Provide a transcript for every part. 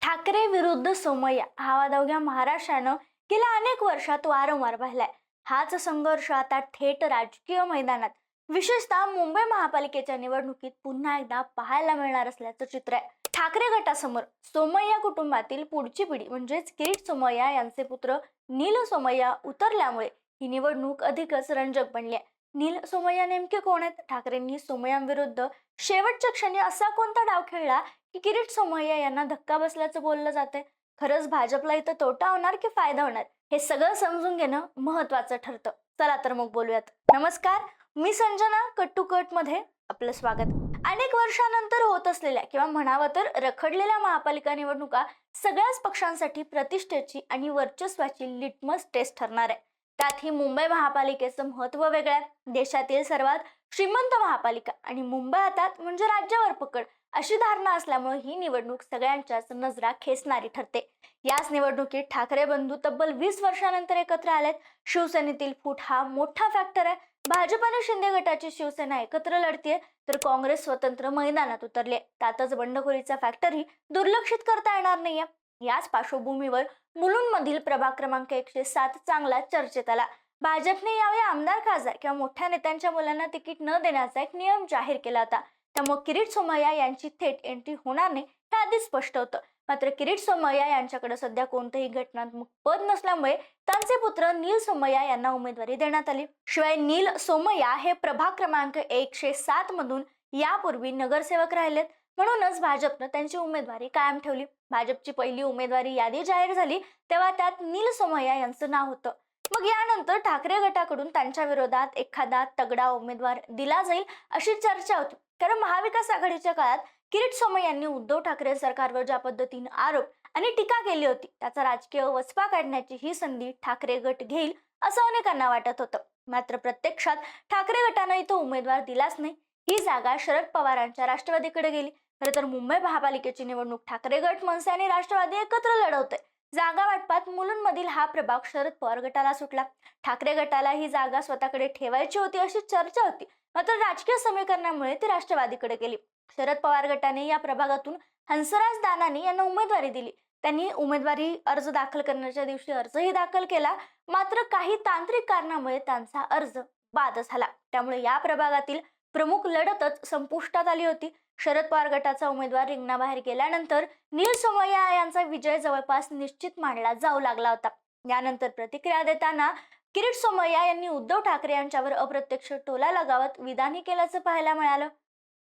ठाकरे विरुद्ध सोमय्या हा वाद अवघ्या महाराष्ट्रानं गेल्या अनेक वर्षात वारंवार पाहिलाय. हाच संघर्ष आता थेट राजकीय मैदानात विशेषतः मुंबई महापालिकेच्या निवडणुकीत पुन्हा एकदा पाहायला मिळणार असल्याचं चित्र आहे. ठाकरे गटासमोर सोमय्या कुटुंबातील पुढची पिढी म्हणजेच किरीट सोमय्या यांचे पुत्र नील सोमय्या उतरल्यामुळे ही निवडणूक अधिकच रंजक बनली आहे. नील सोमय्या नेमके कोण आहेत? ठाकरेंनी सोमय्यांविरुद्ध शेवटच्या क्षणी असा कोणता डाव खेळला की किरीट सोमय्या यांना धक्का बसल्याचं बोललं जाते? खरंच भाजपला इथं तोटा होणार की फायदा होणार, हे सगळं समजून घेणं महत्वाचं ठरतं. चला तर मग बोलूयात. नमस्कार, मी संजना. कट टू कट मध्ये आपलं स्वागत. अनेक वर्षानंतर होत असलेल्या किंवा म्हणावं तर रखडलेल्या महापालिका निवडणुका सगळ्याच पक्षांसाठी प्रतिष्ठेची आणि वर्चस्वाची लिटमस टेस्ट ठरणार आहे. त्यातही मुंबई महापालिकेचं महत्व वेगळं आहे. देशातील सर्वात श्रीमंत महापालिका आणि मुंबई हातात म्हणजे राज्यावर पकड अशी धारणा असल्यामुळे ही निवडणूक सगळ्यांच्याच नजरा खेचणारी ठरते. याच निवडणुकीत ठाकरे बंधू तब्बल 20 वर्षानंतर एकत्र आलेत. शिवसेनेतील फूट हा मोठा फॅक्टर आहे. भाजप आणि शिंदे गटाची शिवसेना एकत्र लढतीये तर काँग्रेस स्वतंत्र मैदानात उतरले. त्यातच बंडखोरीचा फॅक्टरही दुर्लक्षित करता येणार नाहीये. याच पार्श्वभूमीवर मुलुंडमधील प्रभाग क्रमांक 107 चांगला चर्चेत आला. भाजपने यावेळी आमदार, खासदार किंवा मोठ्या नेत्यांच्या मुलांना तिकीट न देण्याचा एक नियम जाहीर केला होता. त्यामुळे किरीट सोमय्या यांची थेट एंट्री होणार नाही हे आधीच स्पष्ट होतं. मात्र किरीट सोमय्या यांच्याकडे सध्या कोणतेही घटनात्मक पद नसल्यामुळे त्यांचे पुत्र नील सोमय्या यांना उमेदवारी देण्यात आली. शिवाय नील सोमय्या हे प्रभाग क्रमांक 107 मधून यापूर्वी नगरसेवक राहिलेत. म्हणूनच भाजपनं त्यांची उमेदवारी कायम ठेवली. भाजपची पहिली उमेदवारी यादी जाहीर झाली तेव्हा त्यात नील सोमय्या यांचं नाव होतं. मग यानंतर ठाकरे गटाकडून त्यांच्या विरोधात एखादा तगडा उमेदवार दिला जाईल अशी चर्चा होती. कारण महाविकास आघाडीच्या काळात किरीट सोमय्या यांनी उद्धव ठाकरे सरकारवर ज्या पद्धतीने आरोप आणि टीका केली होती त्याचा राजकीय वचपा काढण्याची ही संधी ठाकरे गट घेईल असं अनेकांना वाटत होतं. मात्र प्रत्यक्षात ठाकरे गटानं इथं उमेदवार दिलाच नाही. ही जागा शरद पवारांच्या राष्ट्रवादीकडे गेली. खरं तर मुंबई महापालिकेची निवडणूक ठाकरे गट, मनसे आणि राष्ट्रवादी एकत्र लढवते. जागा वाटपात मुलुंडमधील हा प्रभाग शरद पवार गटाला सुटला. ठाकरे गटाला ही जागा स्वतःकडे ठेवायची होती अशी चर्चा होती. मात्र राजकीय समीकरणामुळे ती राष्ट्रवादीकडे गेली. शरद पवार गटाने या प्रभागातून हंसराज दानानी यांना उमेदवारी दिली. त्यांनी उमेदवारी अर्ज दाखल करण्याच्या दिवशी अर्जही दाखल केला. मात्र काही तांत्रिक कारणामुळे त्यांचा अर्ज बाद झाला. त्यामुळे या प्रभागातील प्रमुख लढतच संपुष्टात आली होती. शरद पवार गटाचा उमेदवार रिंगणाबाहेर गेल्यानंतर नील सोमय्या यांचा विजय जवळपास निश्चित मानला जाऊ लागला होता. यानंतर प्रतिक्रिया देताना किरीट सोमय्या यांनी उद्धव ठाकरे यांच्यावर अप्रत्यक्ष टोला लगावत विधानही केल्याचं पाहायला मिळालं.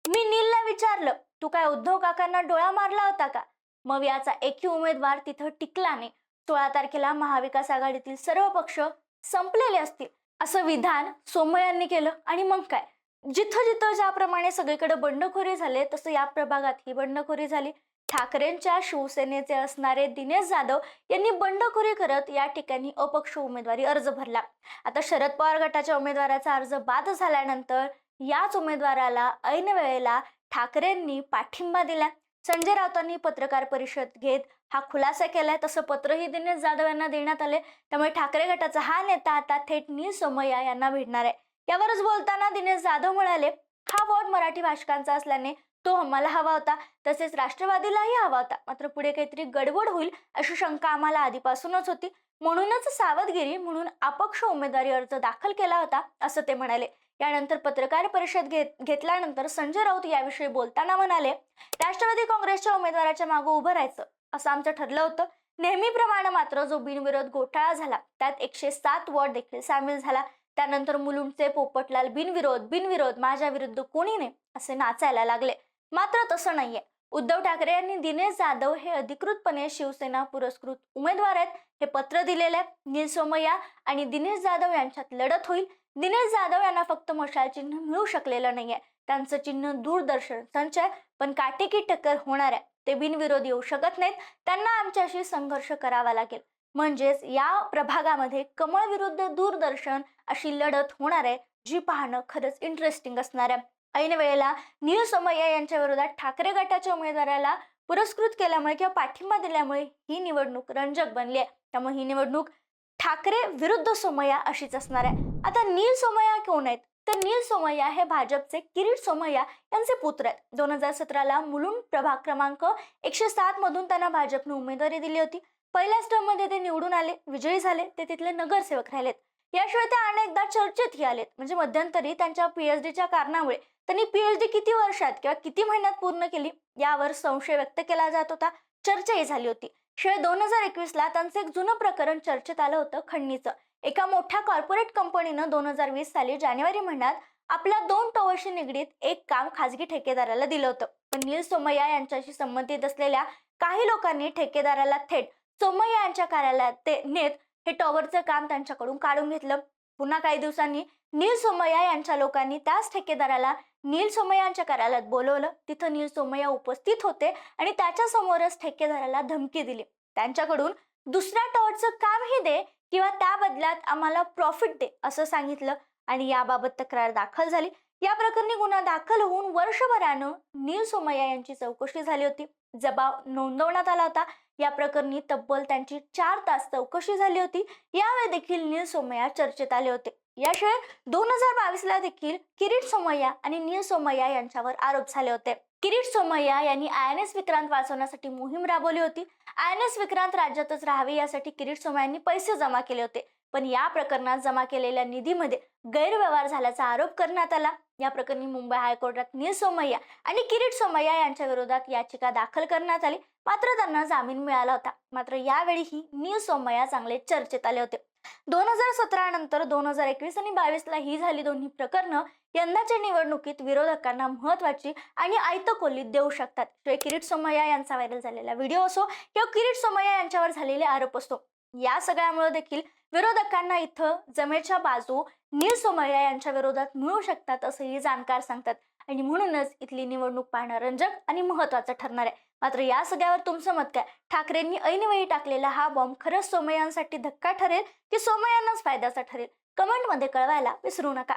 मी नीलला विचारलं, तू काय उद्धव काकांना डोळा मारला होता का? मग याचा एकही उमेदवार तिथं टिकला नाही. 16 तारखेला महाविकास आघाडीतील सर्व पक्ष संपलेले असतील असं विधान सोमय्यांनी केलं. आणि मग काय, जिथं जिथं ज्याप्रमाणे सगळीकडे बंडखोरी झाले तसं या प्रभागात ही बंडखोरी झाली. ठाकरेंच्या शिवसेनेचे असणारे दिनेश जाधव यांनी बंडखोरी करत या ठिकाणी अपक्ष उमेदवारी अर्ज भरला. आता शरद पवार गटाच्या उमेदवाराचा अर्ज बाद झाल्यानंतर याच उमेदवाराला ऐन वेळेला ठाकरेंनी पाठिंबा दिला. संजय राऊतांनी पत्रकार परिषद घेत हा खुलासा केलाय. तसं पत्रही दिनेश जाधव यांना देण्यात आले. त्यामुळे ठाकरे गटाचा हा नेता आता थेट नील सोमय्या यांना भेटणार आहे. यावरच बोलताना दिनेश जाधव म्हणाले, हा वॉर्ड मराठी भाषकांचा असल्याने तो आम्हाला हवा होता, तसेच राष्ट्रवादीलाही हवा होता. मात्र पुढे काहीतरी गडबड होईल अशी शंका आम्हाला आधीपासूनच होती. म्हणूनच सावधगिरी म्हणून अपक्ष उमेदवारी अर्ज दाखल केला होता असं ते म्हणाले. यानंतर पत्रकार परिषद घेतल्यानंतर संजय राऊत याविषयी बोलताना म्हणाले, राष्ट्रवादी काँग्रेसच्या उमेदवाराच्या मागे उभं राहायचं असं आमचं ठरलं होतं. नेहमीप्रमाणे मात्र जो बिनविरोध घोटाळा झाला त्यात 107 वॉर्ड देखील सामील झाला. त्यानंतर मुलुंडचे पोपटलाल बिनविरोध माझ्या विरुद्ध कोणी नाही असे नाचायला लागले. मात्र तसं नाहीये. उद्धव ठाकरे यांनी दिनेश जाधव हे अधिकृतपणे शिवसेना पुरस्कृत उमेदवार आहेत हे पत्र दिलेले आहे. नील सोमय्या आणि दिनेश जाधव यांच्यात लढत होईल. दिनेश जाधव यांना फक्त मशाल चिन्ह मिळू शकलेलं नाहीये. त्यांचं चिन्ह दूरदर्शन संच आहे, पण काटेकी टक्कर होणार आहे. ते बिनविरोध येऊ शकत नाहीत. त्यांना आमच्याशी संघर्ष करावा लागेल. म्हणजेच या प्रभागामध्ये कमळ विरुद्ध दूरदर्शन अशी लढत होणार आहे, जी पाहणं खरंच इंटरेस्टिंग असणार आहे. ऐन वेळेला नील सोमय्या यांच्या विरोधात ठाकरे गटाच्या उमेदवाराला पुरस्कृत केल्यामुळे किंवा पाठिंबा दिल्यामुळे ही निवडणूक रंजक बनली आहे. त्यामुळे ही निवडणूक ठाकरे विरुद्ध सोमय्या अशीच असणार आहे. आता नील सोमय्या कोण आहेत? तर नील सोमय्या हे भाजपचे किरीट सोमय्या यांचे पुत्र आहेत. 2017ला मुलुंड प्रभाग क्रमांक 107 मधून त्यांना भाजपने उमेदवारी दिली होती. पहिल्याच टर्म मध्ये ते निवडून आले, विजयी झाले, ते तिथले नगरसेवक राहिलेत. याशिवाय ते अनेकदा चर्चेतही आलेत. म्हणजे मध्यंतरी त्यांच्या पीएचडीच्या कारणामुळे त्यांनी पीएचडी किती वर्षात किंवा किती महिन्यात पूर्ण केली यावर संशय व्यक्त केला जात होता, चर्चाही झाली होती. शिवाय 2021ला त्यांचं एक जुनं प्रकरण चर्चेत आलं होतं, खंडणीचं. एका मोठ्या कॉर्पोरेट कंपनीनं 2020 साली जानेवारी महिन्यात आपल्या 2 टॉवरशी निगडीत एक काम खासगी ठेकेदाराला दिलं होतं. पण नील सोमय्या यांच्याशी संबंधित असलेल्या काही लोकांनी ठेकेदाराला थेट सोमय्या यांच्या कार्यालयात ते नेत हे टॉवरचं काम त्यांच्याकडून काढून घेतलं. पुन्हा काही दिवसांनी नील सोमय्या यांच्या लोकांनी त्याच ठेकेदाराला नील सोमय्या यांच्या कार्यालयात बोलवलं. तिथं नील सोमय्या उपस्थित होते आणि त्याच्या समोरच ठेकेदाराला धमकी दिली. त्यांच्याकडून दुसऱ्या टॉवरचं कामही दे किंवा त्या बदल्यात आम्हाला प्रॉफिट दे असं सांगितलं आणि याबाबत तक्रार दाखल झाली. या प्रकरणी गुन्हा दाखल होऊन वर्षभरानं नील सोमय्या यांची चौकशी झाली होती. जबाब नोंदवण्यात आला होता. या प्रकरणी तब्बल त्यांची 4 तास चौकशी झाली होती. यावेळी देखील नील सोमय्या चर्चेत आले होते. याशिवाय 2022ला देखील किरीट सोमय्या आणि नील सोमय्या यांच्यावर आरोप झाले होते. किरीट सोमय्या यांनी INS विक्रांत वाचवण्यासाठी मोहीम राबवली होती. INS विक्रांत राज्यातच राहावे यासाठी किरीट सोमय्यांनी पैसे जमा केले होते. पण या प्रकरणात जमा केलेल्या निधीमध्ये गैरव्यवहार झाल्याचा आरोप करण्यात आला. या प्रकरणी मुंबई हायकोर्टात नील सोमय्या आणि किरीट सोमय्या यांच्या विरोधात याचिका दाखल करण्यात आली. मात्र त्यांना जामीन मिळाला होता. मात्र यावेळीही नील सोमय्या चांगले चर्चेत आले होते. 2017 नंतर 2021 आणि 22ला ही झाली दोन्ही प्रकरणं यंदाच्या निवडणुकीत विरोधकांना महत्वाची आणि आयतकोलीत देऊ शकतात. शिवाय किरीट सोमय्या यांचा व्हायरल झालेला व्हिडिओ असो किंवा किरीट सोमय्या यांच्यावर झालेले आरोप असो, या सगळ्यामुळे देखील विरोधकांना इथं जमेच्या बाजू नील सोमय्या यांच्या विरोधात मिळू शकतात असंही जाणकार सांगतात. आणि म्हणूनच इथली निवडणूक पाहणं रंजक आणि महत्वाचं ठरणार आहे. मात्र या सगळ्यावर तुमचं मत काय? ठाकरेंनी ऐनवेळी टाकलेला हा बॉम्ब खरंच सोमय्यांसाठी धक्का ठरेल की सोमय्यांनाच फायद्याचा ठरेल? कमेंटमध्ये कळवायला विसरू नका.